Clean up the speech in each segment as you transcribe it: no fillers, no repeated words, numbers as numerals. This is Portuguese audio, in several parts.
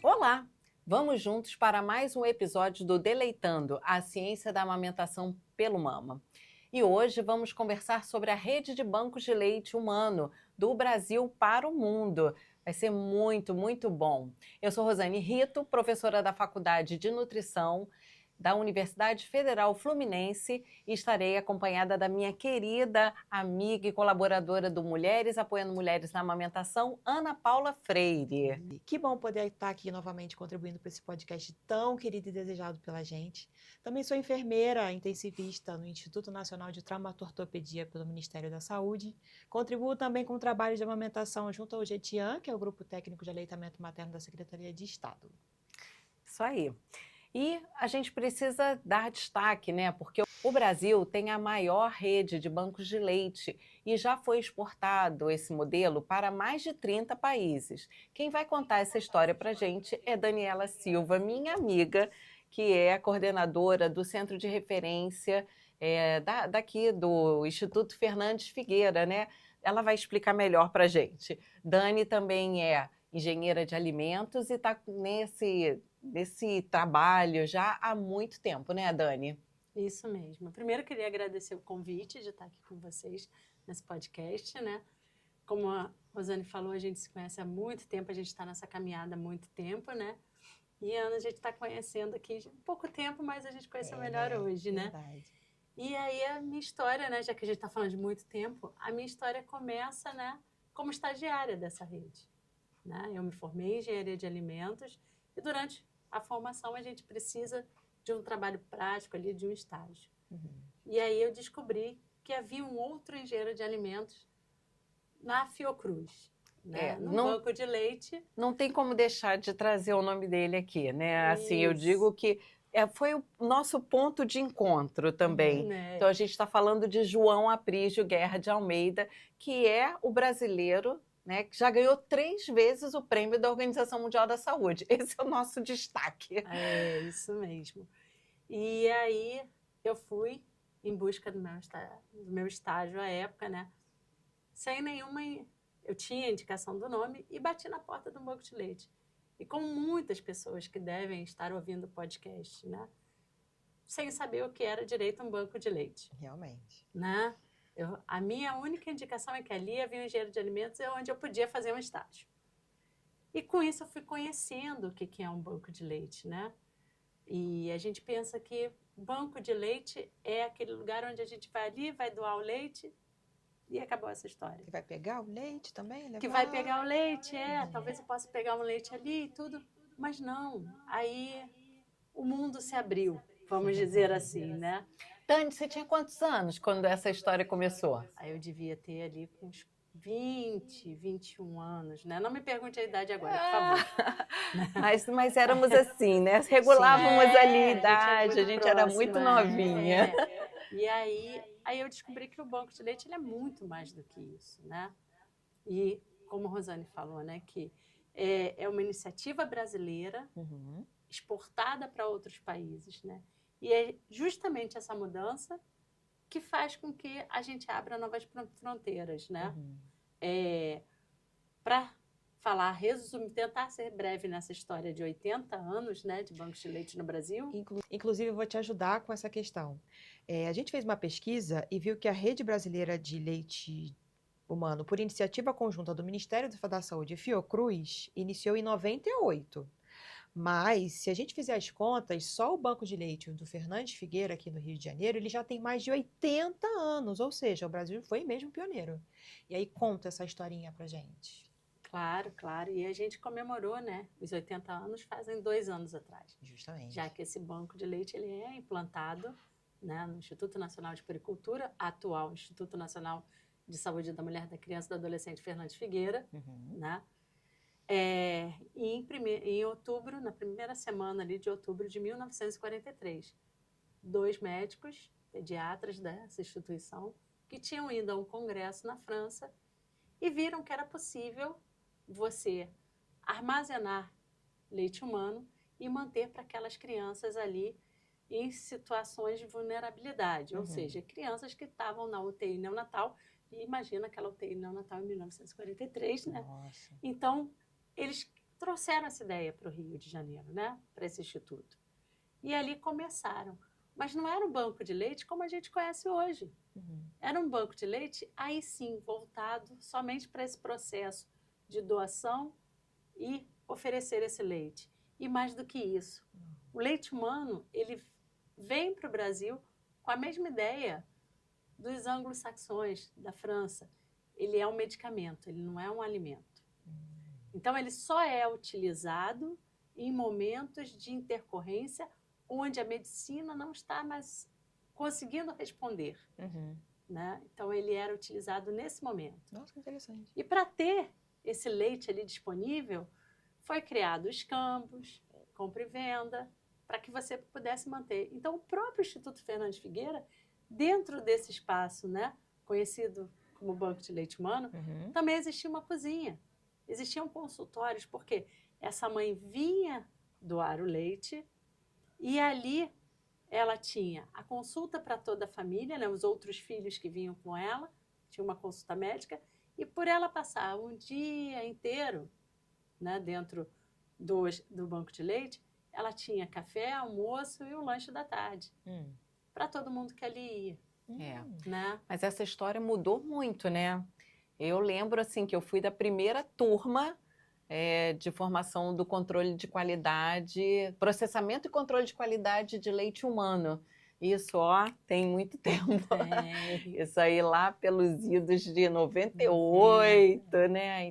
Olá! Vamos juntos para mais um episódio do Deleitando, a ciência da amamentação pelo mama. E hoje vamos conversar sobre a rede de bancos de leite humano do Brasil para o mundo. Vai ser muito, muito bom. Eu sou Rosane Rito, professora da Faculdade de Nutrição da Universidade Federal Fluminense e estarei acompanhada da minha querida amiga e colaboradora do Mulheres Apoiando Mulheres na Amamentação, Ana Paula Freire. Que bom poder estar aqui novamente contribuindo para esse podcast tão querido e desejado pela gente. Também sou enfermeira intensivista no Instituto Nacional de Traumatortopedia pelo Ministério da Saúde. Contribuo também com o trabalho de amamentação junto ao GETIAN, que é o Grupo Técnico de Aleitamento Materno da Secretaria de Estado. Isso aí. E a gente precisa dar destaque, né? Porque o Brasil tem a maior rede de bancos de leite e já foi exportado esse modelo para mais de 30 países. Quem vai contar essa história para a gente é Daniela Silva, minha amiga, que é coordenadora do Centro de Referência daqui do Instituto Fernandes Figueira, né? Ela vai explicar melhor para a gente. Dani também é engenheira de alimentos e está nesse trabalho já há muito tempo, né, Dani? Isso mesmo. Primeiro, queria agradecer o convite de estar aqui com vocês nesse podcast, né? Como a Rosane falou, a gente se conhece há muito tempo, a gente está nessa caminhada há muito tempo, né? E a Ana, a gente está conhecendo aqui há pouco tempo, mas a gente conheceu melhor hoje, né? Verdade. E aí a minha história, né, já que a gente está falando de muito tempo, a minha história começa, né, como estagiária dessa rede, né? Eu me formei em engenharia de alimentos e durante a formação a gente precisa de um trabalho prático ali, de um estágio. E aí eu descobri que havia um outro engenheiro de alimentos na Fiocruz, né? No banco de leite. Não tem como deixar de trazer o nome dele aqui, né? Assim, eu Isso. digo que foi o nosso ponto de encontro também. Né? Então a gente está falando de João Aprígio Guerra de Almeida, que é o brasileiro, né, que já ganhou 3 vezes o prêmio da Organização Mundial da Saúde. Esse é o nosso destaque. É, isso mesmo. E aí eu fui em busca do meu estágio à época, né? Sem nenhuma... Eu tinha a indicação do nome e bati na porta do banco de leite. E como muitas pessoas que devem estar ouvindo o podcast, né? Sem saber o que era direito um banco de leite. Realmente. Né? A minha única indicação é que ali havia um engenheiro de alimentos onde eu podia fazer um estágio. E com isso eu fui conhecendo o que é um banco de leite, né? E a gente pensa que banco de leite é aquele lugar onde a gente vai ali, vai doar o leite e acabou essa história. Que vai pegar o leite também? Levar? Que vai pegar o leite, talvez eu possa pegar um leite ali e tudo, mas não. Aí o mundo se abriu, vamos dizer assim, né? Dani, você tinha quantos anos quando essa história começou? Aí eu devia ter ali com uns 20, 21 anos, né? Não me pergunte a idade agora, por favor. Mas éramos assim, né? Regulávamos ali a idade, a gente era próxima, muito novinha. E aí eu descobri que o banco de leite ele é muito mais do que isso, né? E como a Rosane falou, né, que é uma iniciativa brasileira exportada para outros países, né? E é justamente essa mudança que faz com que a gente abra novas fronteiras, né? Para falar, tentar ser breve nessa história de 80 anos, né, de bancos de leite no Brasil. Inclusive, eu vou te ajudar com essa questão. A gente fez uma pesquisa e viu que a Rede Brasileira de Leite Humano, por iniciativa conjunta do Ministério da Saúde e Fiocruz, iniciou em 98. Mas, se a gente fizer as contas, só o Banco de Leite do Fernandes Figueira, aqui no Rio de Janeiro, ele já tem mais de 80 anos, ou seja, o Brasil foi mesmo pioneiro. E aí, conta essa historinha pra gente. Claro, claro. E a gente comemorou, né, os 80 anos fazem 2 anos atrás. Justamente. Já que esse banco de leite ele é implantado, né, no Instituto Nacional de Puericultura, atual Instituto Nacional de Saúde da Mulher, da Criança e do Adolescente Fernandes Figueira, né? Em outubro, na primeira semana ali de outubro de 1943, 2 médicos, pediatras dessa instituição, que tinham ido a um congresso na França e viram que era possível você armazenar leite humano e manter para aquelas crianças ali em situações de vulnerabilidade, ou seja, crianças que estavam na UTI neonatal, e imagina aquela UTI neonatal em 1943, né? Nossa. Então, eles trouxeram essa ideia para o Rio de Janeiro, né? Para esse instituto. E ali começaram. Mas não era um banco de leite como a gente conhece hoje. Era um banco de leite, aí sim, voltado somente para esse processo de doação e oferecer esse leite. E mais do que isso, o leite humano, ele vem para o Brasil com a mesma ideia dos anglo-saxões, da França. Ele é um medicamento, ele não é um alimento. Então, ele só é utilizado em momentos de intercorrência onde a medicina não está mais conseguindo responder. Né? Então, ele era utilizado nesse momento. Nossa, que interessante. E para ter esse leite ali disponível, foi criado os campos, compra e venda, para que você pudesse manter. Então, o próprio Instituto Fernandes Figueira, dentro desse espaço, né, conhecido como Banco de Leite Humano, também existia uma cozinha. Existiam consultórios, porque essa mãe vinha doar o leite e ali ela tinha a consulta para toda a família, né, os outros filhos que vinham com ela, tinha uma consulta médica, e por ela passar um dia inteiro, né, dentro do banco de leite, ela tinha café, almoço e o lanche da tarde, para todo mundo que ali ia. Né? Mas essa história mudou muito, né? Eu lembro, assim, que eu fui da primeira turma de formação do controle de qualidade, processamento e controle de qualidade de leite humano. Isso, ó, tem muito tempo. Isso aí lá pelos idos de 98, né?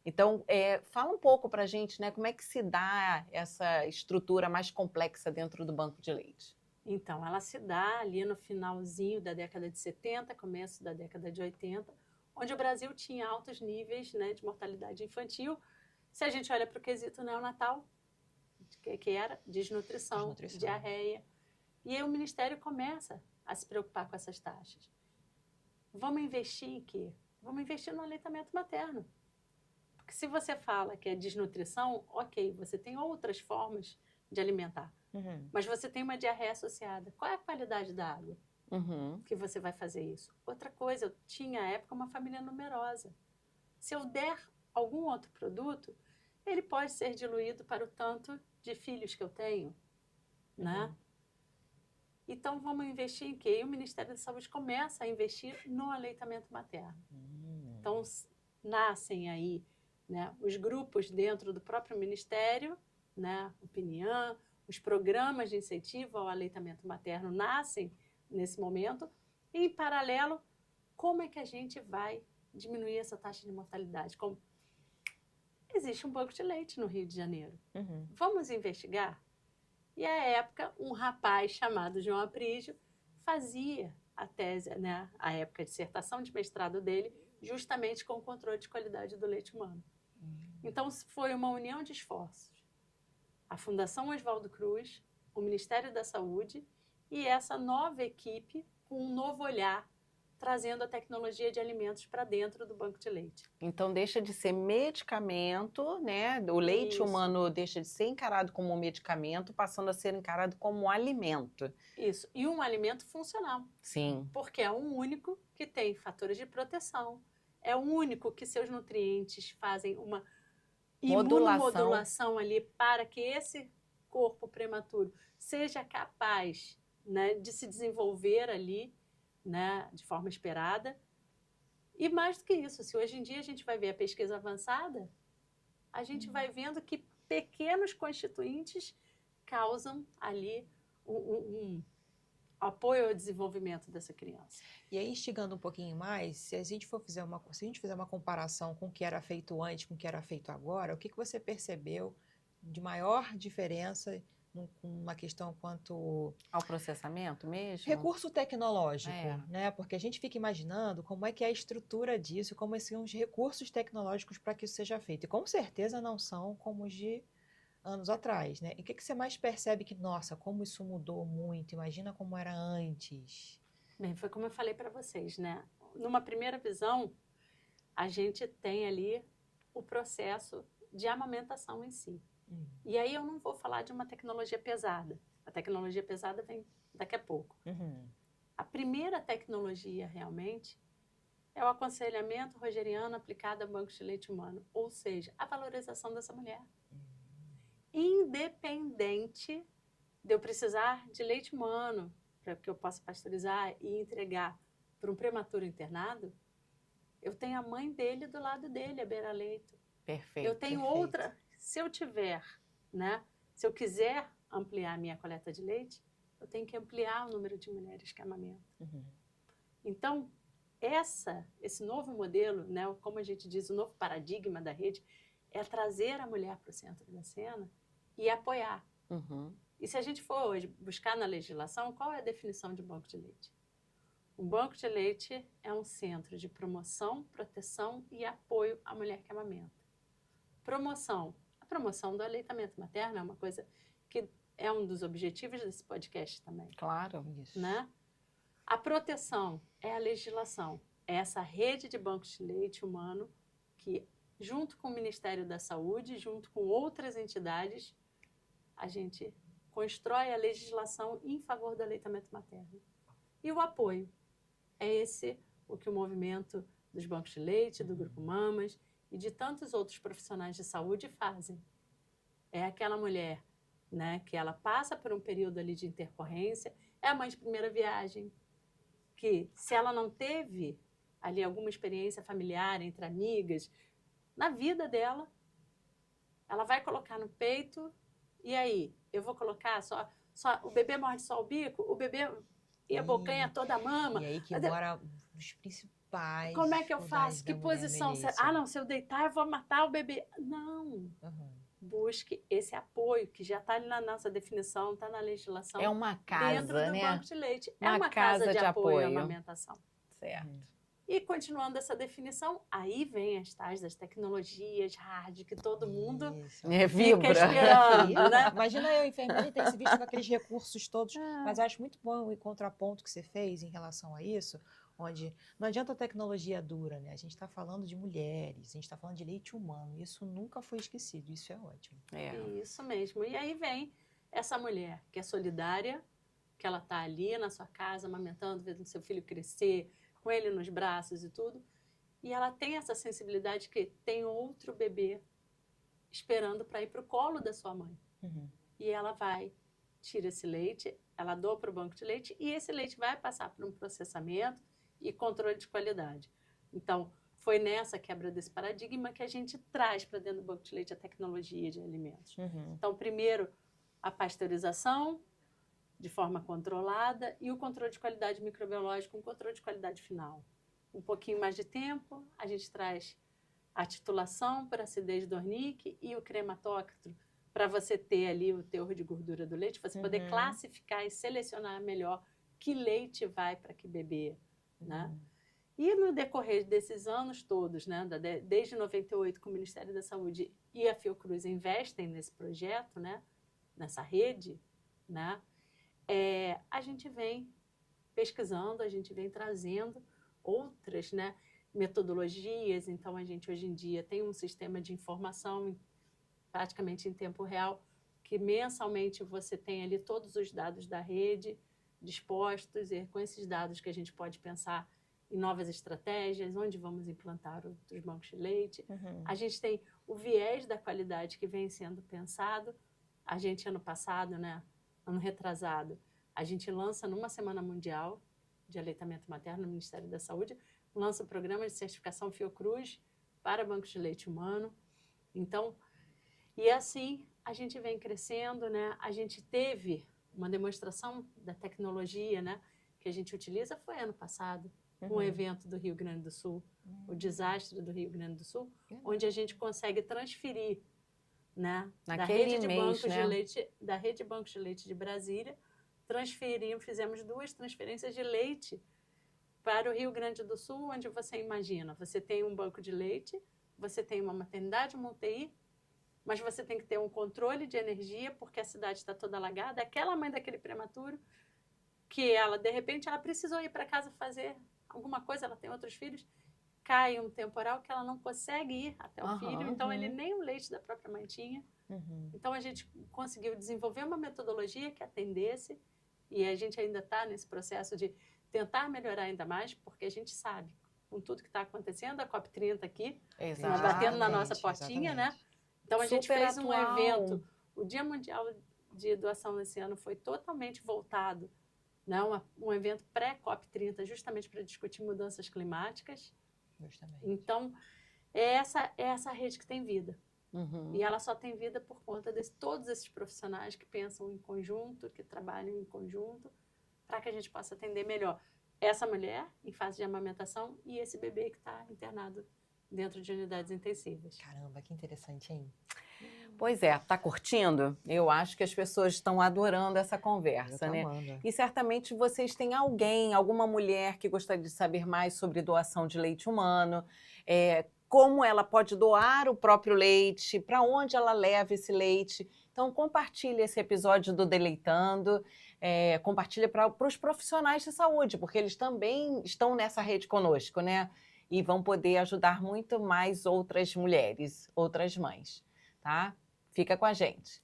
Então, fala um pouco para a gente, né? Como é que se dá essa estrutura mais complexa dentro do banco de leite? Então, ela se dá ali no finalzinho da década de 70, começo da década de 80, onde o Brasil tinha altos níveis, né, de mortalidade infantil. Se a gente olha para o quesito neonatal, que era desnutrição, diarreia. E aí o Ministério começa a se preocupar com essas taxas. Vamos investir em quê? Vamos investir no aleitamento materno. Porque se você fala que é desnutrição, ok, você tem outras formas de alimentar. Mas você tem uma diarreia associada. Qual é a qualidade da água que você vai fazer isso? Outra coisa, eu tinha à época uma família numerosa. Se eu der algum outro produto, ele pode ser diluído para o tanto de filhos que eu tenho, né? Então, vamos investir em quê? E o Ministério da Saúde começa a investir no aleitamento materno. Então, nascem aí, né, os grupos dentro do próprio Ministério, né, o PNIAM, os programas de incentivo ao aleitamento materno nascem nesse momento. E, em paralelo, como é que a gente vai diminuir essa taxa de mortalidade? Existe um banco de leite no Rio de Janeiro. Vamos investigar? E, à época, um rapaz chamado João Aprígio fazia a tese, né, a época, a dissertação de mestrado dele, justamente com o controle de qualidade do leite humano. Então, foi uma união de esforços. A Fundação Oswaldo Cruz, o Ministério da Saúde e essa nova equipe com um novo olhar, trazendo a tecnologia de alimentos para dentro do banco de leite. Então, deixa de ser medicamento, né? O leite humano deixa de ser encarado como um medicamento, passando a ser encarado como um alimento. Isso, e um alimento funcional. Sim. Porque é o único que tem fatores de proteção, é o único que seus nutrientes fazem uma imunomodulação ali para que esse corpo prematuro seja capaz, né, de se desenvolver ali, né, de forma esperada. E mais do que isso, se hoje em dia a gente vai ver a pesquisa avançada, a gente vai vendo que pequenos constituintes causam ali um apoio ao desenvolvimento dessa criança. E aí, instigando um pouquinho mais, se a gente fizer uma comparação com o que era feito antes, com o que era feito agora, o que você percebeu de maior diferença numa questão quanto ao processamento mesmo? Recurso tecnológico, né? Porque a gente fica imaginando como é que é a estrutura disso, como são os recursos tecnológicos para que isso seja feito. E com certeza não são como os de anos atrás, né? E o que você mais percebe que, nossa, como isso mudou muito, imagina como era antes? Bem, foi como eu falei para vocês, né? Numa primeira visão, a gente tem ali o processo de amamentação em si. E aí eu não vou falar de uma tecnologia pesada. A tecnologia pesada vem daqui a pouco. A primeira tecnologia, realmente, é o aconselhamento rogeriano aplicado a bancos de leite humano, ou seja, a valorização dessa mulher. Independente de eu precisar de leite humano para que eu possa pasteurizar e entregar para um prematuro internado, eu tenho a mãe dele do lado dele, a beira-leito. Perfeito. Eu tenho outra, se eu tiver, né? Se eu quiser ampliar a minha coleta de leite, eu tenho que ampliar o número de mulheres que amamentam. Então, esse novo modelo, né, como a gente diz, o novo paradigma da rede, é trazer a mulher para o centro da cena e apoiar. E se a gente for hoje buscar na legislação, qual é a definição de banco de leite? Um banco de leite é um centro de promoção, proteção e apoio à mulher que amamenta. Promoção. A promoção do aleitamento materno é uma coisa que é um dos objetivos desse podcast também. Claro. Isso. Né? A proteção é a legislação. É essa rede de bancos de leite humano que, junto com o Ministério da Saúde, junto com outras entidades, a gente constrói a legislação em favor do aleitamento materno. E o apoio é o que o movimento dos bancos de leite, do Grupo Mamas e de tantos outros profissionais de saúde fazem. É aquela mulher, né, que ela passa por um período ali de intercorrência, é a mãe de primeira viagem, que se ela não teve ali alguma experiência familiar entre amigas, na vida dela, ela vai colocar no peito, e aí, eu vou colocar só o bebê morde só o bico, o bebê e a bocanha toda a mama. E aí que mora os principais. Como é que eu faço? Que da mulher posição? velhice. Não, se eu deitar, eu vou matar o bebê. Não. Busque esse apoio, que já está ali na nossa definição, está na legislação. É uma casa, dentro do né? banco de leite. É Uma uma casa de apoio à apoio. amamentação. Certo. E continuando essa definição, aí vem as tais das tecnologias hard, que todo mundo É, fica vibra. esperando, né? Imagina eu, enfermeira, ter se visto com aqueles recursos todos. Mas eu acho muito bom o contraponto que você fez em relação a isso, onde não adianta a tecnologia dura, né? A gente está falando de mulheres, a gente está falando de leite humano. Isso nunca foi esquecido, isso é ótimo. Isso mesmo. E aí vem essa mulher que é solidária, que ela está ali na sua casa, amamentando, vendo seu filho crescer, com ele nos braços e tudo. E ela tem essa sensibilidade que tem outro bebê esperando para ir para o colo da sua mãe. E ela vai, tira esse leite, ela doa para o banco de leite e esse leite vai passar por um processamento e controle de qualidade. Então, foi nessa quebra desse paradigma que a gente traz para dentro do banco de leite a tecnologia de alimentos. Então, primeiro, a pasteurização de forma controlada e o controle de qualidade microbiológica, um controle de qualidade final. Um pouquinho mais de tempo, a gente traz a titulação por acidez do Ornick e o crematóctro para você ter ali o teor de gordura do leite, você poder classificar e selecionar melhor que leite vai para que bebê, né? E no decorrer desses anos todos, né, desde 98 que o Ministério da Saúde e a Fiocruz investem nesse projeto, né, nessa rede, né, a gente vem pesquisando, a gente vem trazendo outras, né, metodologias. Então, a gente hoje em dia tem um sistema de informação praticamente em tempo real, que mensalmente você tem ali todos os dados da rede dispostos, e com esses dados que a gente pode pensar em novas estratégias, onde vamos implantar os bancos de leite. A gente tem o viés da qualidade que vem sendo pensado. A gente, ano passado, né, ano retrasado, a gente lança numa Semana Mundial de Aleitamento Materno no Ministério da Saúde, lança o programa de certificação Fiocruz para bancos de leite humano. Então, e assim a gente vem crescendo, né? A gente teve uma demonstração da tecnologia, né, que a gente utiliza, foi ano passado, um evento do Rio Grande do Sul, o desastre do Rio Grande do Sul, onde a gente consegue transferir, né, da rede de bancos de leite, da rede de bancos de leite de Brasília, fizemos 2 transferências de leite para o Rio Grande do Sul, onde você imagina, você tem um banco de leite, você tem uma maternidade, uma UTI, mas você tem que ter um controle de energia, porque a cidade está toda alagada. Aquela mãe daquele prematuro que ela, de repente, ela precisou ir para casa fazer alguma coisa, ela tem outros filhos, cai um temporal que ela não consegue ir até o filho, então ele nem o leite da própria mãe tinha. Então a gente conseguiu desenvolver uma metodologia que atendesse, e a gente ainda está nesse processo de tentar melhorar ainda mais, porque a gente sabe, com tudo que está acontecendo, a COP30 aqui, batendo na nossa portinha, né? Então a gente fez um evento, o Dia Mundial de Doação esse ano foi totalmente voltado, né? Um evento pré-COP30, justamente para discutir mudanças climáticas. Então, é essa rede que tem vida. E ela só tem vida por conta de todos esses profissionais que pensam em conjunto, que trabalham em conjunto, para que a gente possa atender melhor essa mulher em fase de amamentação e esse bebê que está internado dentro de unidades intensivas. Caramba, que interessante, hein? Pois é, tá curtindo? Eu acho que as pessoas estão adorando essa conversa, né? Amando. E certamente vocês têm alguma mulher que gostaria de saber mais sobre doação de leite humano, como ela pode doar o próprio leite, para onde ela leva esse leite. Então, compartilhe esse episódio do Deleitando, compartilhe para os profissionais de saúde, porque eles também estão nessa rede conosco, né? E vão poder ajudar muito mais outras mulheres, outras mães, tá? Fica com a gente.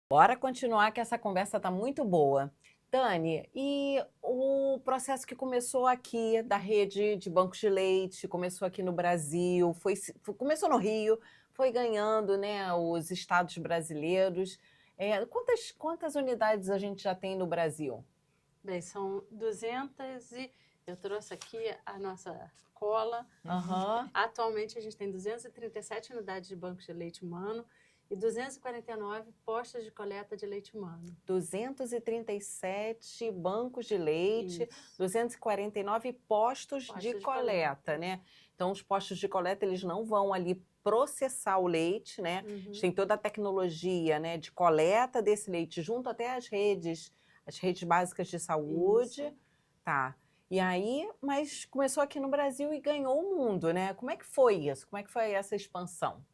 Bora continuar que essa conversa está muito boa. Dani, e o processo que começou aqui da rede de bancos de leite, começou aqui no Brasil, começou no Rio, foi ganhando, né, os estados brasileiros. Quantas unidades a gente já tem no Brasil? Bem, são 200 e... Eu trouxe aqui a nossa cola. Atualmente, a gente tem 237 unidades de bancos de leite humano e 249 postos de coleta de leite humano. 237 bancos de leite, isso. 249 postos de coleta, né? Então, os postos de coleta, eles não vão ali processar o leite, né? Eles têm toda a tecnologia, né, de coleta desse leite junto até as redes básicas de saúde. Isso. Tá. E aí, mas começou aqui no Brasil e ganhou o mundo, né? Como é que foi isso? Como é que foi essa expansão?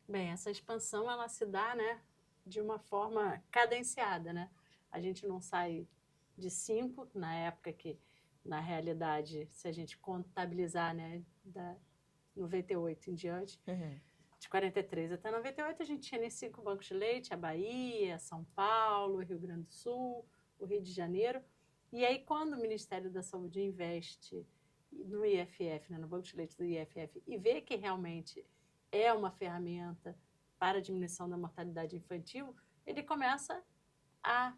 Bem, essa expansão, ela se dá, né, de uma forma cadenciada, né? A gente não sai de 5, na época que, na realidade, se a gente contabilizar, né, da 98 em diante, de 43 até 98, a gente tinha 5 bancos de leite, a Bahia, São Paulo, Rio Grande do Sul, o Rio de Janeiro. E aí, quando o Ministério da Saúde investe no IFF, né, no banco de leite do IFF, e vê que realmente é uma ferramenta para a diminuição da mortalidade infantil, ele começa a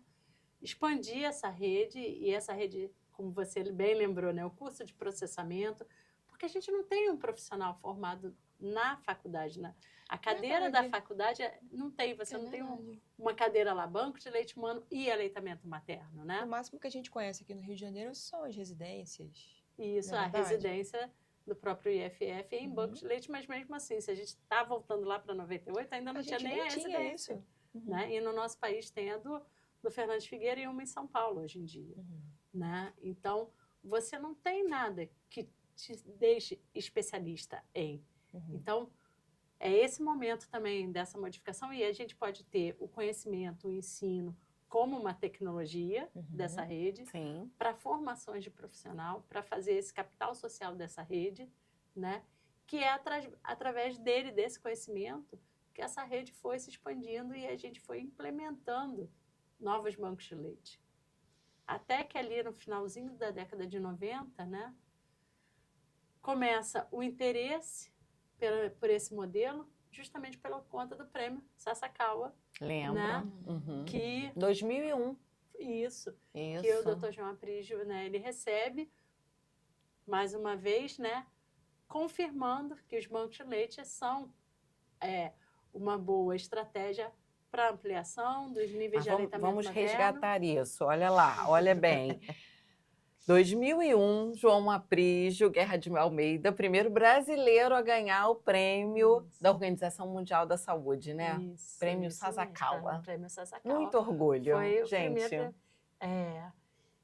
expandir essa rede, e essa rede, como você bem lembrou, né, o curso de processamento, porque a gente não tem um profissional formado na faculdade, né? A cadeira da faculdade não tem, você não tem uma cadeira lá, banco de leite humano e aleitamento materno, né? O máximo que a gente conhece aqui no Rio de Janeiro são as residências. Isso, a residência do próprio IFF em banco de leite, mas mesmo assim, se a gente está voltando lá para 98, ainda não tinha nem a residência. Isso. Né? E no nosso país tem a do Fernandes Figueira e uma em São Paulo hoje em dia. Né? Então, você não tem nada que te deixe especialista em. Então, é esse momento também dessa modificação, e a gente pode ter o conhecimento, o ensino, como uma tecnologia dessa rede, para formações de profissional, para fazer esse capital social dessa rede, né? Que é através desse conhecimento, que essa rede foi se expandindo e a gente foi implementando novos bancos de leite. Até que ali no finalzinho da década de 90, né, começa o interesse por esse modelo, justamente pela conta do prêmio Sasakawa. Lembro. Né? Que 2001. Isso. Que o Dr. João Aprígio, né, ele recebe, mais uma vez, né, confirmando que os bancos de leite são uma boa estratégia para ampliação dos níveis de aleitamento Vamos materno. resgatar isso. Olha lá, olha bem. 2001, João Aprígio Guerra de Almeida, primeiro brasileiro a ganhar o prêmio da Organização Mundial da Saúde, né? Isso, prêmio Sasakawa. Prêmio Sasakawa. Muito orgulho, foi gente. O primeiro,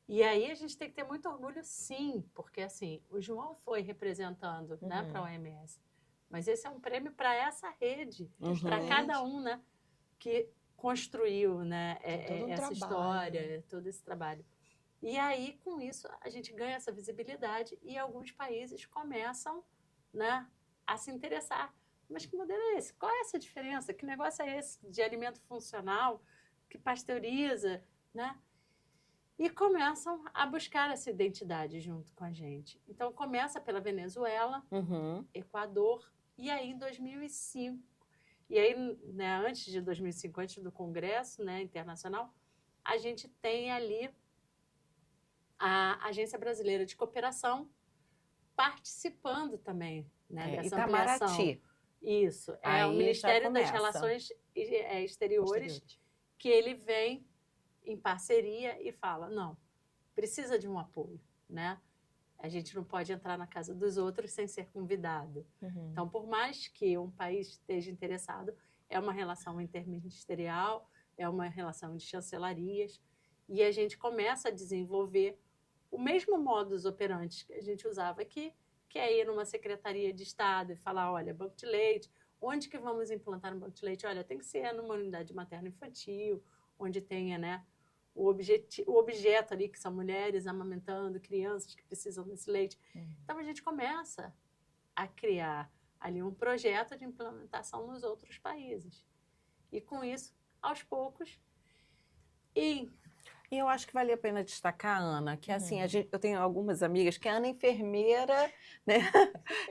E aí a gente tem que ter muito orgulho, sim, porque assim, o João foi representando, né, para a OMS. Mas esse é um prêmio para essa rede, para cada um, né? Que construiu, né, Tem todo um essa trabalho. história, todo esse trabalho. E aí, com isso, a gente ganha essa visibilidade e alguns países começam, né, a se interessar. Mas que modelo é esse? Qual é essa diferença? Que negócio é esse de alimento funcional que pasteuriza, né? E começam a buscar essa identidade junto com a gente. Então, começa pela Venezuela, Uhum. Equador, e aí em 2005, e aí, né, antes de 2005, antes do Congresso, né, Internacional, a gente tem ali a Agência Brasileira de Cooperação participando também, né, dessa ampliação. Itamaraty. Isso, é o Aí já Ministério das começa. Relações Exteriores Exteriores. que ele vem em parceria e fala, não, precisa de um apoio, né? A gente não pode entrar na casa dos outros sem ser convidado. Uhum. Então, por mais que um país esteja interessado, é uma relação interministerial, é uma relação de chancelarias, e a gente começa a desenvolver o mesmo modus operandi que a gente usava aqui, que é ir numa secretaria de Estado e falar, olha, banco de leite, onde que vamos implantar um banco de leite? Olha, tem que ser numa unidade materno-infantil, onde tenha, né, o objeto ali, que são mulheres amamentando, crianças que precisam desse leite. Então, a gente começa a criar ali um projeto de implementação nos outros países. E, com isso, aos poucos, E eu acho que vale a pena destacar, Ana, que assim, eu tenho algumas amigas que a Ana é enfermeira, né?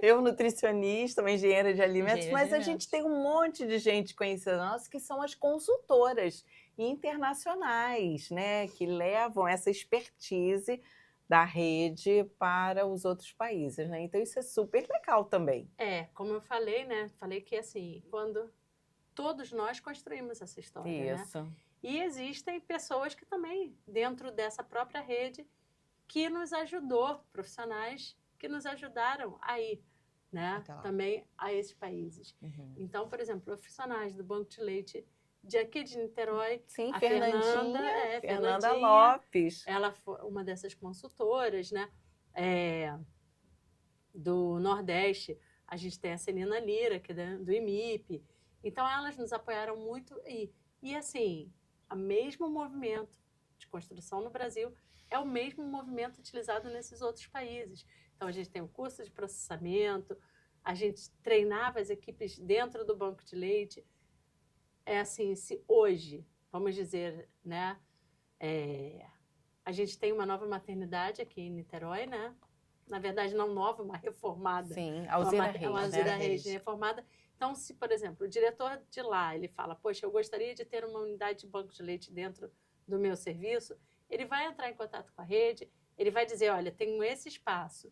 Eu nutricionista, uma engenheira de alimentos, Engenheira de mas a gente tem um monte de gente conhecida nossa que são as consultoras internacionais, né? Que levam essa expertise da rede para os outros países, né? Então isso é super legal também. como eu falei, né? Falei que, assim, quando todos nós construímos essa história, né? Isso. E existem pessoas que também, dentro dessa própria rede, que nos ajudou, profissionais que nos ajudaram a ir, né, Até lá. também a esses países. Então, por exemplo, profissionais do Banco de Leite de aqui de Niterói, Sim, a Fernanda Fernandinha, Lopes. ela foi uma dessas consultoras, né, do Nordeste. A gente tem a Celina Lira, que é do IMIP. Então, elas nos apoiaram muito. E assim, o mesmo movimento de construção no Brasil é o mesmo movimento utilizado nesses outros países. Então, a gente tem o curso de processamento, a gente treinava as equipes dentro do banco de leite. É assim, se hoje, vamos dizer, né, a gente tem uma nova maternidade aqui em Niterói, né? Na verdade, não nova, uma reformada. Sim, Alzira Reis, uma né? Alzira Reis reformada. Então, se, por exemplo, o diretor de lá, ele fala, poxa, eu gostaria de ter uma unidade de banco de leite dentro do meu serviço, ele vai entrar em contato com a rede, ele vai dizer, olha, tenho esse espaço.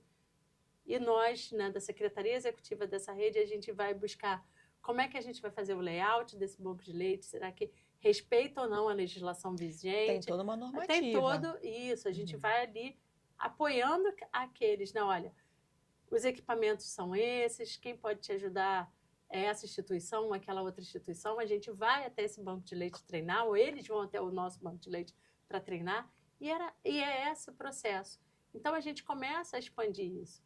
E nós, né, da Secretaria Executiva dessa rede, a gente vai buscar como é que a gente vai fazer o layout desse banco de leite, será que respeita ou não a legislação vigente? Tem toda uma normativa. Tem todo isso, a gente vai ali apoiando aqueles, não, olha, os equipamentos são esses, quem pode te ajudar é essa instituição, aquela outra instituição, a gente vai até esse banco de leite treinar, ou eles vão até o nosso banco de leite para treinar, e é esse o processo. Então, a gente começa a expandir isso.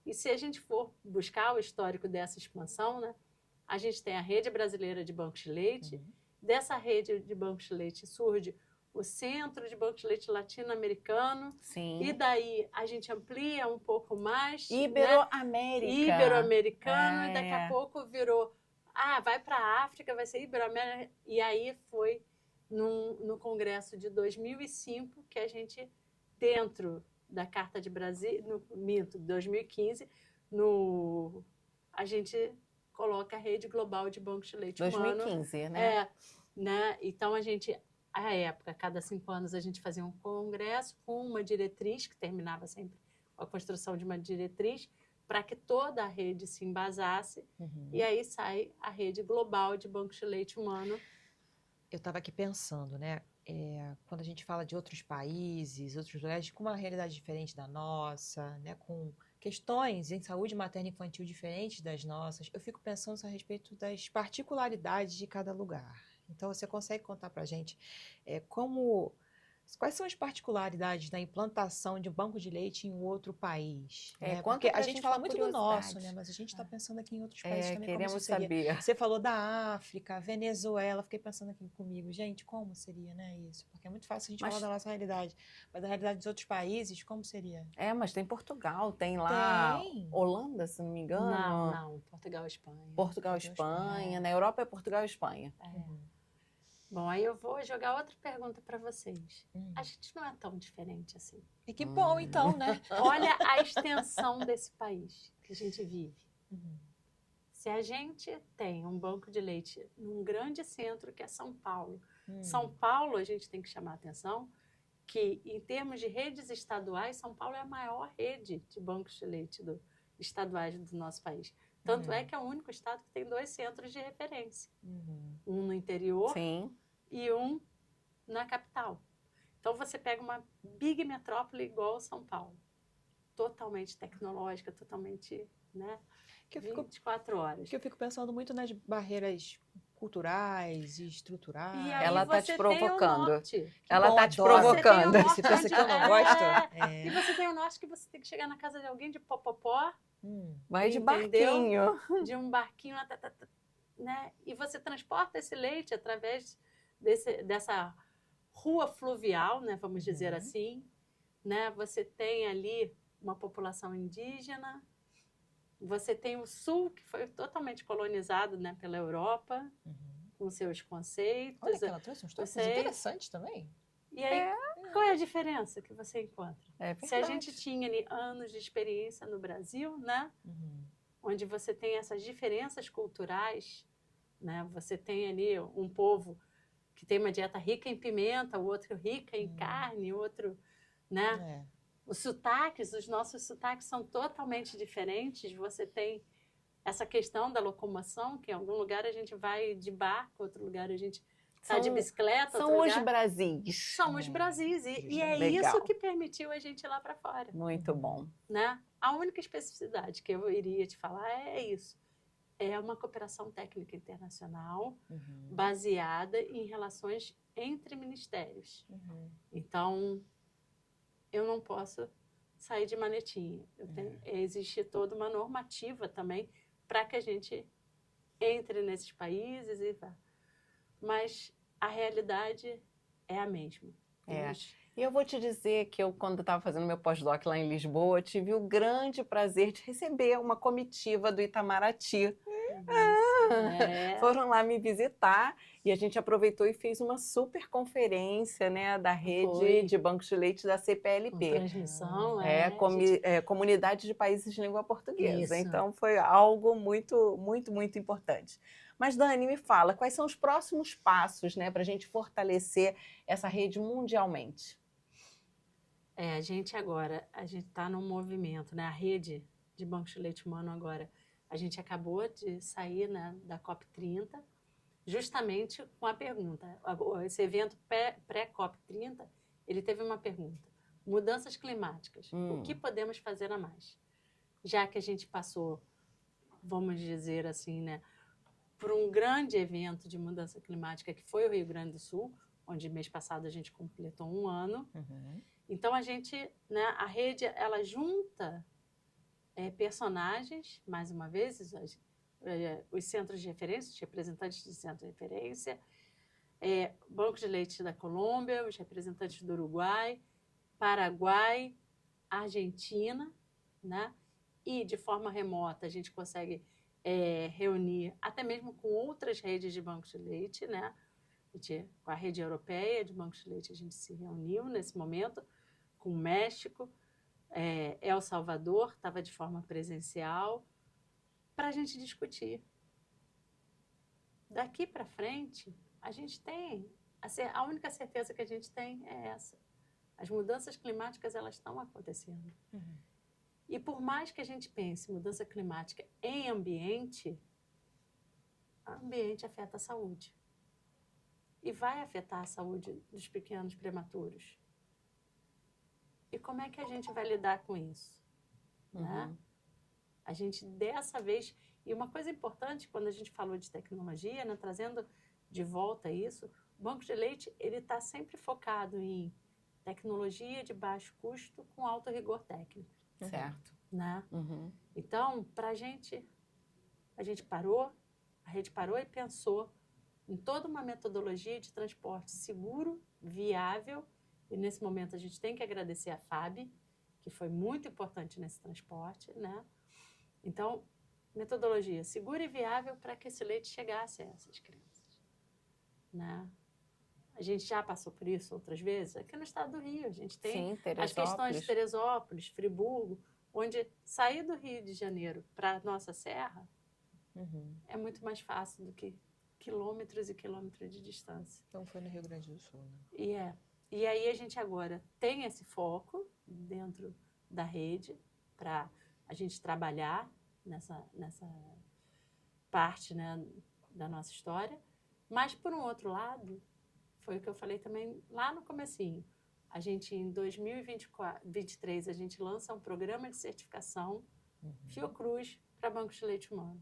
E se a gente for buscar o histórico dessa expansão, né, a gente tem a Rede Brasileira de Bancos de Leite, dessa rede de bancos de leite surge o Centro de Banco de Leite Latino-Americano. Sim. E daí a gente amplia um pouco mais. Ibero-América. Né? Ibero-americano, e daqui a pouco virou. Vai para a África, vai ser Ibero-América. E aí foi no Congresso de 2005 que a gente, dentro da Carta de Brasil, no 2015, a gente coloca a Rede Global de Bancos de Leite 2015, humano. né? Né? Então, a gente, à época, cada 5 anos, a gente fazia um congresso com uma diretriz, que terminava sempre com a construção de uma diretriz, para que toda a rede se embasasse, e aí sai a Rede Global de Bancos de Leite Humano. Eu estava aqui pensando, né? Quando a gente fala de outros países, outros lugares com uma realidade diferente da nossa, né? Com questões em saúde materna e infantil diferentes das nossas, eu fico pensando a respeito das particularidades de cada lugar. Então, você consegue contar para a gente como Quais são as particularidades da implantação de banco de leite em outro país? É, Né? conta Porque a pra gente gente fala uma muito do nosso, curiosidade. né? Mas a gente está pensando aqui em outros países também como isso Queremos seria. saber. Você falou da África, Venezuela, fiquei pensando aqui comigo, gente, como seria, né, isso? Porque é muito fácil a gente falar Mas, da nossa realidade, mas da realidade dos outros países, como seria? mas tem Portugal, tem lá Tem. Holanda, se não me engano. Não. Portugal e Espanha. Portugal, Espanha. Na Europa é Portugal e Espanha. Uhum. Bom, aí eu vou jogar outra pergunta para vocês. Hum. A gente não é tão diferente assim. E que bom, então, né? Olha a extensão desse país que a gente vive. Uhum. Se a gente tem um banco de leite num grande centro que é São Paulo, São Paulo, a gente tem que chamar a atenção que, em termos de redes estaduais, São Paulo é a maior rede de bancos de leite estaduais do nosso país. Tanto é que é o único estado que tem 2 centros de referência. Um no interior Sim. e um na capital. Então, você pega uma big metrópole igual São Paulo. Totalmente tecnológica, totalmente, né? Que eu fico 24 horas. Porque eu fico pensando muito nas barreiras culturais e estruturais. E aí Ela tá você te provocando. Tem o norte. Ela bom, tá te adoro. provocando. Você tem o Você pensa que eu não norte, gosto? E você tem o norte que você tem que chegar na casa de alguém de popopó, Vai de Entendeu? barquinho. de um barquinho, né? E você transporta esse leite através dessa rua fluvial, né? Vamos dizer assim, né? Você tem ali uma população indígena, você tem o sul, que foi totalmente colonizado, né, pela Europa, com seus conceitos. Olha que ela trouxe uns tópicos Você- interessantes também. E aí, qual é a diferença que você encontra? É Se a verdade. gente tinha ali anos de experiência no Brasil, né, onde você tem essas diferenças culturais, né, você tem ali um povo que tem uma dieta rica em pimenta, o outro rica em carne, o outro, né? Os sotaques, os nossos sotaques são totalmente diferentes. Você tem essa questão da locomoção, que em algum lugar a gente vai de barco, outro lugar a gente está de bicicleta, São outro os lugar... Brasis. São os Brasis. E é Legal. isso que permitiu a gente ir lá para fora. Muito bom. Né? A única especificidade que eu iria te falar é isso. É uma cooperação técnica internacional baseada em relações entre ministérios. Então, eu não posso sair de manetinha. Existe toda uma normativa também para que a gente entre nesses países e vá. Mas a realidade é a mesma. E eu vou te dizer que eu, quando estava fazendo meu pós-doc lá em Lisboa, tive o grande prazer de receber uma comitiva do Itamaraty. Foram lá me visitar e a gente aproveitou e fez uma super conferência, né, da rede de bancos de leite da CPLP. Com transmissão, Comunidade de Países de Língua Portuguesa. Isso. Então foi algo muito, muito, muito importante. Mas, Dani, me fala, quais são os próximos passos, né, para a gente fortalecer essa rede mundialmente? A gente está num movimento, né? A rede de bancos de leite humano agora, a gente acabou de sair, né, da COP30, justamente com a pergunta. Esse evento pré-COP30, ele teve uma pergunta. Mudanças climáticas, o que podemos fazer a mais? Já que a gente passou, vamos dizer assim, né, por um grande evento de mudança climática que foi o Rio Grande do Sul, onde mês passado a gente completou 1 ano. Então, a gente, né, a rede, ela junta personagens, mais uma vez, os centros de referência, os representantes de centro de referência, bancos de leite da Colômbia, os representantes do Uruguai, Paraguai, Argentina, né? E, de forma remota, a gente consegue reunir, até mesmo com outras redes de bancos de leite, né? Com a rede europeia de bancos de leite, a gente se reuniu nesse momento, com o México, El Salvador, estava de forma presencial, para a gente discutir. Daqui para frente, a gente tem, a única certeza que a gente tem é essa. As mudanças climáticas, elas estão acontecendo. E por mais que a gente pense mudança climática em ambiente, o ambiente afeta a saúde. E vai afetar a saúde dos pequenos prematuros. E como é que a gente vai lidar com isso? Né? A gente, dessa vez... E uma coisa importante, quando a gente falou de tecnologia, né, trazendo de volta isso, o banco de leite ele está sempre focado em tecnologia de baixo custo com alto rigor técnico, Certo. né? Uhum. Então, a rede parou e pensou em toda uma metodologia de transporte seguro, viável, e nesse momento a gente tem que agradecer a FAB, que foi muito importante nesse transporte, né? Então, metodologia segura e viável para que esse leite chegasse a essas crianças, né? A gente já passou por isso outras vezes. Aqui no estado do Rio, a gente tem Sim, as questões de Teresópolis. Teresópolis, Friburgo, onde sair do Rio de Janeiro para a nossa serra é muito mais fácil do que quilômetros e quilômetros de distância. Então foi no Rio Grande do Sul, né? E aí a gente agora tem esse foco dentro da rede para a gente trabalhar nessa parte, né, da nossa história. Mas, por um outro lado, foi o que eu falei também lá no comecinho. A gente, em 2023, a gente lança um programa de certificação Fiocruz para bancos de leite humano.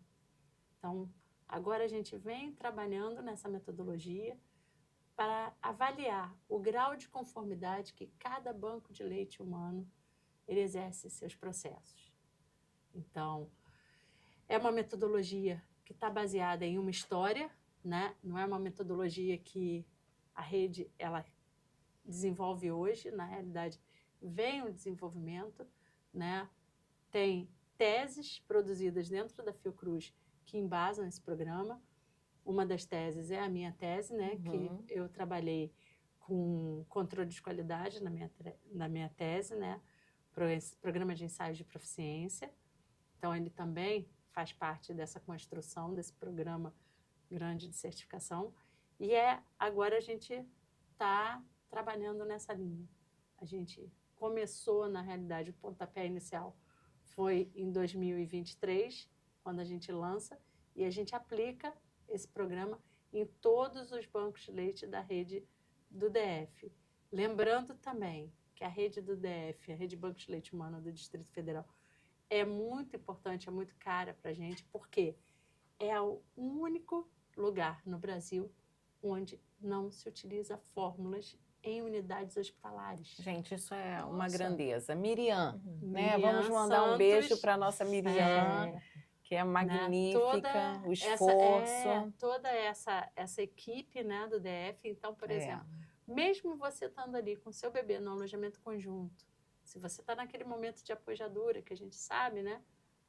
Então, agora a gente vem trabalhando nessa metodologia para avaliar o grau de conformidade que cada banco de leite humano ele exerce seus processos. Então, é uma metodologia que está baseada em uma história, né? Não é uma metodologia que a rede ela desenvolve hoje, na realidade vem o desenvolvimento, né? Tem teses produzidas dentro da Fiocruz que embasam esse programa. Uma das teses é a minha tese, né? Que eu trabalhei com controle de qualidade na minha tese, né? Programa de ensaios de proficiência. Então, ele também faz parte dessa construção, desse programa grande de certificação. E agora a gente está trabalhando nessa linha. A gente começou, na realidade, o pontapé inicial foi em 2023, quando a gente lança, e a gente aplica esse programa em todos os bancos de leite da rede do DF. Lembrando também que a rede do DF, a rede de bancos de leite humano do Distrito Federal, é muito importante, é muito cara para a gente, porque é o único lugar no Brasil onde não se utiliza fórmulas em unidades hospitalares. Gente, isso é Nossa. uma grandeza. Miriam, né? Miriam Vamos mandar um Santos, beijo para nossa Miriam, que é magnífica, o esforço. Toda essa equipe, né, do DF. Então, por exemplo, mesmo você estando ali com seu bebê no alojamento conjunto, se você está naquele momento de apojadura, que a gente sabe, né,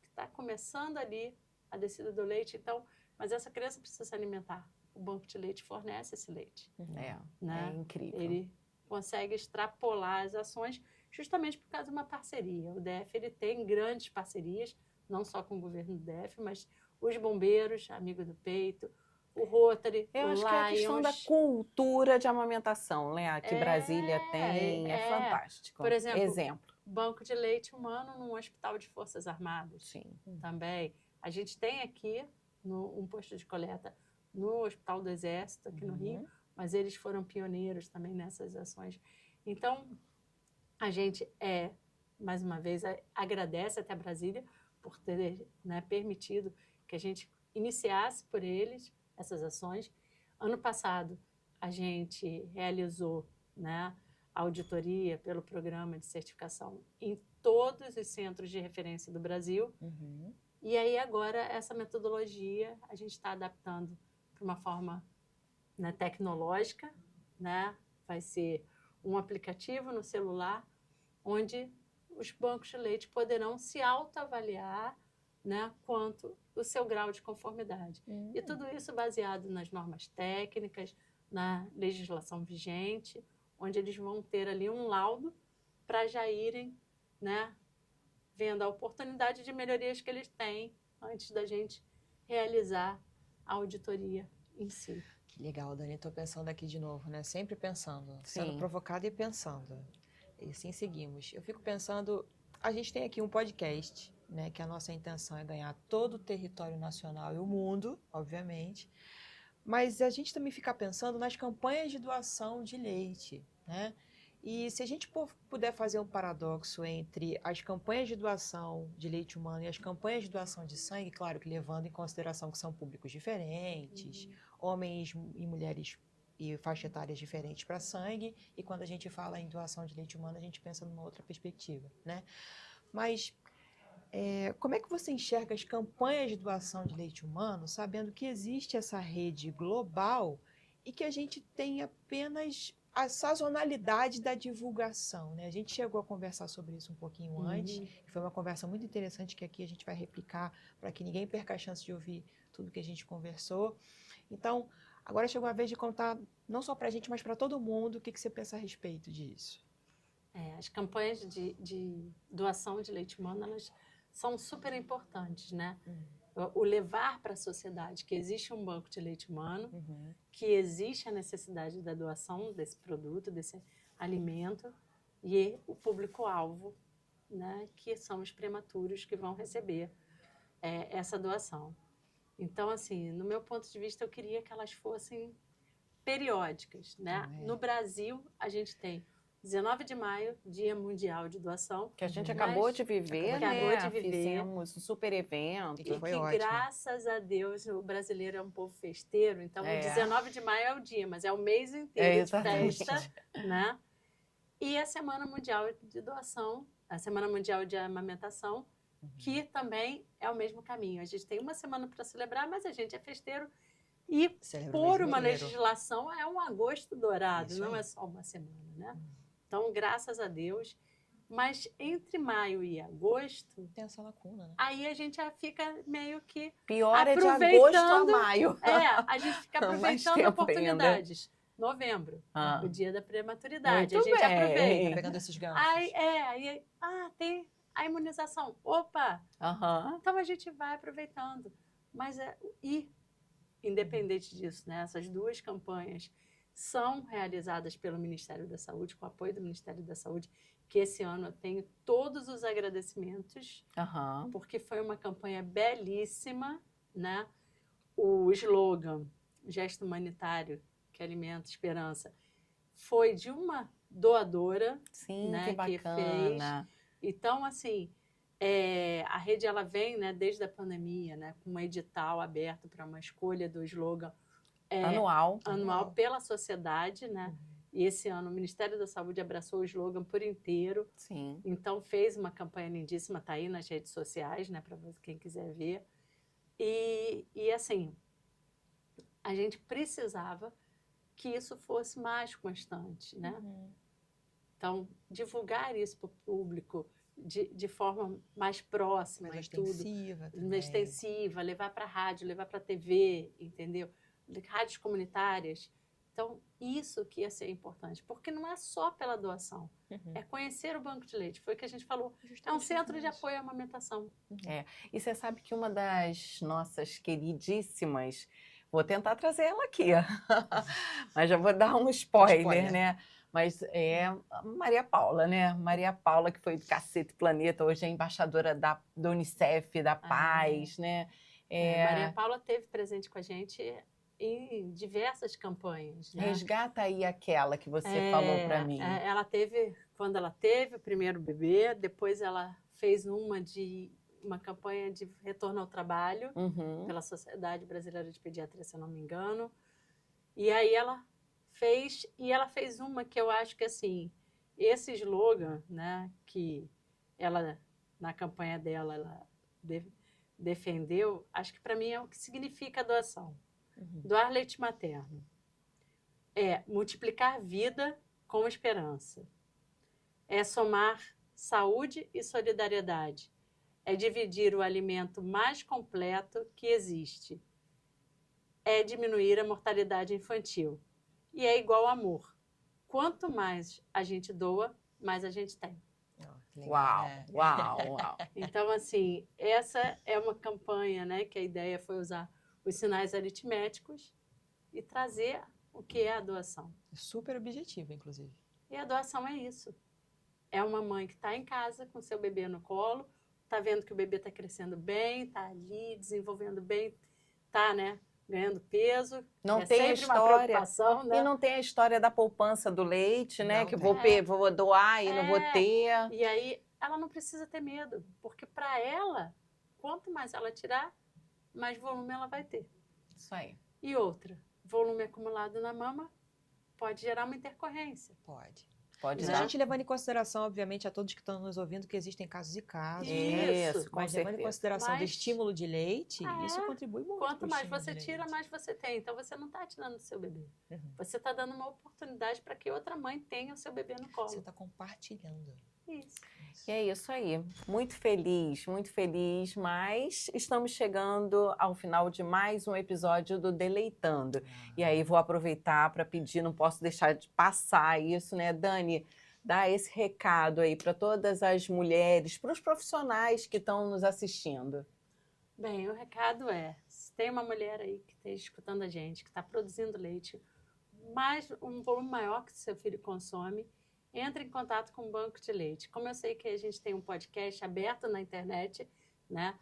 que está começando ali a descida do leite, então, mas essa criança precisa se alimentar. O banco de leite fornece esse leite. É incrível. Ele consegue extrapolar as ações justamente por causa de uma parceria. O DF ele tem grandes parcerias, não só com o governo do DF, mas os bombeiros, Amigo do Peito, o Rotary, Eu o acho que é a questão da cultura de amamentação, né? Que Brasília tem, é fantástico. Por exemplo, banco de leite humano num hospital de Forças Armadas. Sim. Também. A gente tem aqui um posto de coleta no Hospital do Exército, aqui no Rio, mas eles foram pioneiros também nessas ações. Então, a gente mais uma vez, agradece até Brasília por ter, né, permitido que a gente iniciasse por eles essas ações. Ano passado, a gente realizou, né, a auditoria pelo programa de certificação em todos os centros de referência do Brasil. E aí, agora, essa metodologia a gente está adaptando para uma forma, né, tecnológica, né? Vai ser um aplicativo no celular, onde os bancos de leite poderão se autoavaliar, né, quanto o seu grau de conformidade. E tudo isso baseado nas normas técnicas, na legislação vigente, onde eles vão ter ali um laudo para já irem, né, vendo a oportunidade de melhorias que eles têm antes da gente realizar a auditoria em si. Que legal, Dani. Estou pensando aqui de novo, né? Sempre pensando, sendo Sim. provocada e pensando. E assim seguimos. Eu fico pensando, a gente tem aqui um podcast, né? Que a nossa intenção é ganhar todo o território nacional e o mundo, obviamente. Mas a gente também fica pensando nas campanhas de doação de leite, né? E se a gente puder fazer um paradoxo entre as campanhas de doação de leite humano e as campanhas de doação de sangue, claro que levando em consideração que são públicos diferentes, homens e mulheres e faixa etárias diferentes para sangue, e quando a gente fala em doação de leite humano, a gente pensa numa outra perspectiva, né? Mas como é que você enxerga as campanhas de doação de leite humano, sabendo que existe essa rede global e que a gente tem apenas a sazonalidade da divulgação, né? A gente chegou a conversar sobre isso um pouquinho antes, e foi uma conversa muito interessante que aqui a gente vai replicar para que ninguém perca a chance de ouvir tudo que a gente conversou. Então, agora chegou a vez de contar não só para a gente, mas para todo mundo, o que você pensa a respeito disso. As campanhas de doação de leite humano, elas são super importantes, né? O levar para a sociedade que existe um banco de leite humano, que existe a necessidade da doação desse produto, desse alimento, e o público-alvo, né, que são os prematuros que vão receber essa doação. Então, assim, no meu ponto de vista, eu queria que elas fossem periódicas, né? No Brasil, a gente tem 19 de maio, Dia Mundial de Doação. Que a gente acabou de viver, acabou de viver. Fizemos um super evento. E foi que ótimo. Graças a Deus, o brasileiro é um povo festeiro, então o 19 de maio é o dia, mas é o mês inteiro de festa, né? E a Semana Mundial de Doação, a Semana Mundial de Amamentação, que também é o mesmo caminho. A gente tem uma semana para celebrar, mas a gente é festeiro e por uma legislação é um agosto dourado, não é só uma semana, né? Então, graças a Deus. Mas entre maio e agosto... Tem essa lacuna, né? Aí a gente já fica meio que pior é de agosto a maio. A gente fica aproveitando oportunidades. Novembro, o dia da prematuridade. Muito a gente bem. aproveita. Tá pegando esses ganchos. Tem a imunização. Opa! Então a gente vai aproveitando. Mas independente disso, né? Essas duas campanhas são realizadas pelo Ministério da Saúde, com o apoio do Ministério da Saúde, que esse ano eu tenho todos os agradecimentos, porque foi uma campanha belíssima, né? O slogan, gesto humanitário, que alimenta esperança, foi de uma doadora, né, que bacana. Que fez. Então, assim, a rede ela vem, né, desde a pandemia, né, com um edital aberto para uma escolha do slogan anual pela sociedade, né? E esse ano o Ministério da Saúde abraçou o slogan por inteiro. Sim. Então fez uma campanha lindíssima, tá aí nas redes sociais, né, para quem quiser ver. E assim, a gente precisava que isso fosse mais constante, né? Então, divulgar isso para o público de forma mais próxima, mais extensiva, levar para a rádio, levar para a TV, entendeu? Rádios comunitárias. Então, isso que ia ser importante, porque não é só pela doação, é conhecer o banco de leite, foi o que a gente falou, é um centro de apoio à amamentação. E você sabe que uma das nossas queridíssimas, vou tentar trazer ela aqui, mas já vou dar um spoiler, né? Mas é Maria Paula, né? Maria Paula, que foi do Cacete Planeta, hoje é embaixadora da Unicef, da Paz, né? Maria Paula esteve presente com a gente em diversas campanhas, né? Resgata aí aquela que você falou para mim. Ela teve, quando ela teve o primeiro bebê, depois ela fez uma campanha de retorno ao trabalho pela Sociedade Brasileira de Pediatria, se eu não me engano. E aí ela fez uma que eu acho que, assim, esse slogan, né, que ela, na campanha dela, ela defendeu, acho que para mim é o que significa a doação. Doar leite materno é multiplicar vida com esperança. É somar saúde e solidariedade. É dividir o alimento mais completo que existe. É diminuir a mortalidade infantil. E é igual amor. Quanto mais a gente doa, mais a gente tem. Uau. Então, assim, essa é uma campanha, né, que a ideia foi usar os sinais aritméticos e trazer o que é a doação. Super objetivo, inclusive. E a doação é isso. É uma mãe que está em casa com seu bebê no colo, está vendo que o bebê está crescendo bem, está ali desenvolvendo bem, está, né, ganhando peso. Não tem a história, uma preocupação, né? E não tem a história da poupança do leite, né? Que vou doar e não vou ter. E aí ela não precisa ter medo, porque para ela, quanto mais ela tirar, mais volume ela vai ter. Isso aí. E outra, volume acumulado na mama pode gerar uma intercorrência. Pode. Pode Isso dar. a gente levando em consideração, obviamente, a todos que estão nos ouvindo, que existem casos e casos. Isso, com Mas levando em certeza. consideração do Mas- estímulo de leite, isso contribui muito. Quanto pro mais estímulo você de tira, leite. mais você tem. Então, você não está tirando do seu bebê. Uhum. Você está dando uma oportunidade para que outra mãe tenha o seu bebê no Você colo. está compartilhando. Isso. E é isso aí. Muito feliz, mas estamos chegando ao final de mais um episódio do Deleitando. E aí vou aproveitar para pedir, não posso deixar de passar isso, né, Dani? Dar esse recado aí para todas as mulheres, para os profissionais que estão nos assistindo. Bem, o recado é, se tem uma mulher aí que esteja escutando a gente, que está produzindo leite, um volume maior que seu filho consome, entre em contato com o banco de leite. Como eu sei que a gente tem um podcast aberto na internet, né?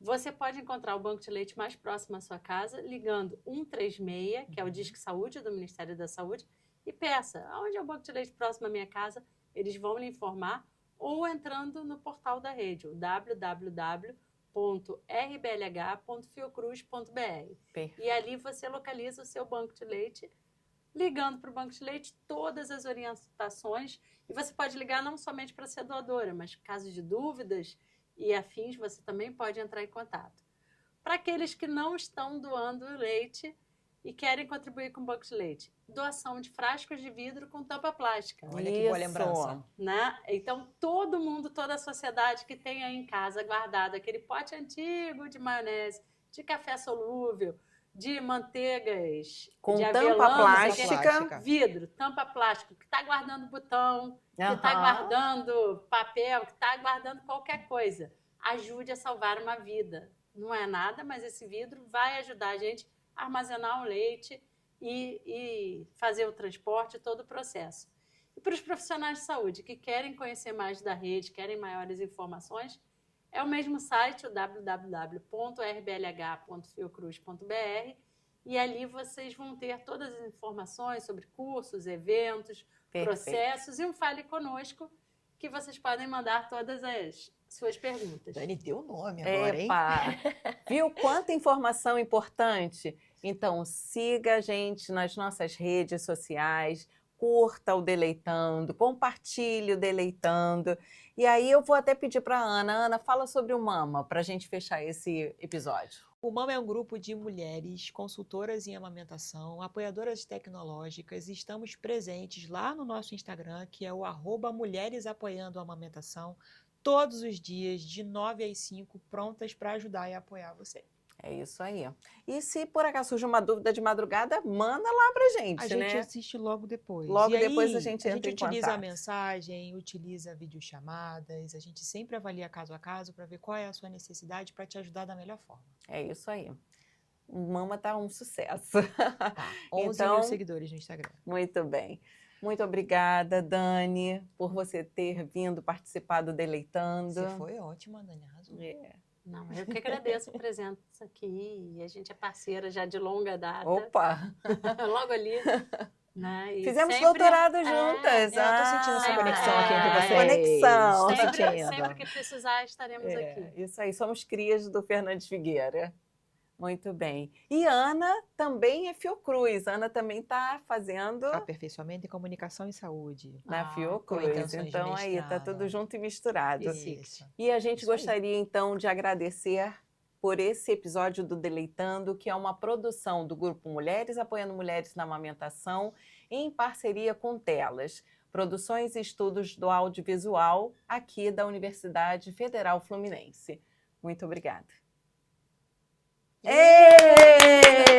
Você pode encontrar o banco de leite mais próximo à sua casa, ligando 136, que é o Disque Saúde do Ministério da Saúde, e peça, aonde é o banco de leite próximo à minha casa? Eles vão lhe informar, ou entrando no portal da rede, o www.rblh.fiocruz.br. Perfeito. E ali você localiza o seu banco de leite, ligando para o banco de leite todas as orientações. E você pode ligar não somente para ser doadora, mas caso de dúvidas e afins, você também pode entrar em contato. Para aqueles que não estão doando leite e querem contribuir com o banco de leite, doação de frascos de vidro com tampa plástica. Olha que boa lembrança. Né? Então, todo mundo, toda a sociedade que tem aí em casa guardado aquele pote antigo de maionese, de café solúvel, de manteigas, Com de tampa avelã, plástica. vidro, tampa plástica, que está guardando botão, que está Aham. guardando papel, que está guardando qualquer coisa. Ajude a salvar uma vida. Não é nada, mas esse vidro vai ajudar a gente a armazenar o leite e fazer o transporte, todo o processo. E para os profissionais de saúde que querem conhecer mais da rede, querem maiores informações, é o mesmo site, o www.rblh.fiocruz.br, e ali vocês vão ter todas as informações sobre cursos, eventos, Perfeito. processos e um Fale Conosco, que vocês podem mandar todas as suas perguntas. Dani deu o nome agora, hein? Epa! Viu quanta informação importante? Então, siga a gente nas nossas redes sociais, curta o Deleitando, compartilhe o Deleitando. E aí eu vou até pedir para a Ana. Ana, fala sobre o Mama, para a gente fechar esse episódio. O Mama é um grupo de mulheres consultoras em amamentação, apoiadoras tecnológicas, e estamos presentes lá no nosso Instagram, que é o @mulheresapoiandoamamentação, todos os dias, de 9 às 5, prontas para ajudar e apoiar você. É isso aí. E se por acaso surge uma dúvida de madrugada, manda lá pra gente, A gente né? assiste logo depois. Logo E aí, depois a gente entra em utiliza a contato. mensagem, utiliza videochamadas, a gente sempre avalia caso a caso para ver qual é a sua necessidade para te ajudar da melhor forma. É isso aí. O Mama tá um sucesso. Tá. 11 Então- mil seguidores no Instagram. Muito bem. Muito obrigada, Dani, por você ter vindo participar do Deleitando. Você foi ótima, Dani, arrasou. É. Não, eu que agradeço a presença aqui, e a gente é parceira já de longa data, Opa! logo ali. Né? E Fizemos sempre- doutorado é, juntas. eu tô sentindo essa conexão aqui entre vocês. Conexão. Tô Sempre, sentindo. sempre que precisar, estaremos aqui. Isso aí, somos crias do Fernandes Figueira. Muito bem. E Ana também é Fiocruz. Ana também está fazendo Aperfeiçoamento em comunicação e saúde. na Ah, com Fiocruz. intenções de Então aí tá mestrado. tudo junto e misturado. Isso. E a gente Isso aí. gostaria então de agradecer por esse episódio do Deleitando, que é uma produção do Grupo Mulheres Apoiando Mulheres na Amamentação, em parceria com Telas, Produções e Estudos do Audiovisual, aqui da Universidade Federal Fluminense. Muito obrigada. Êêêê!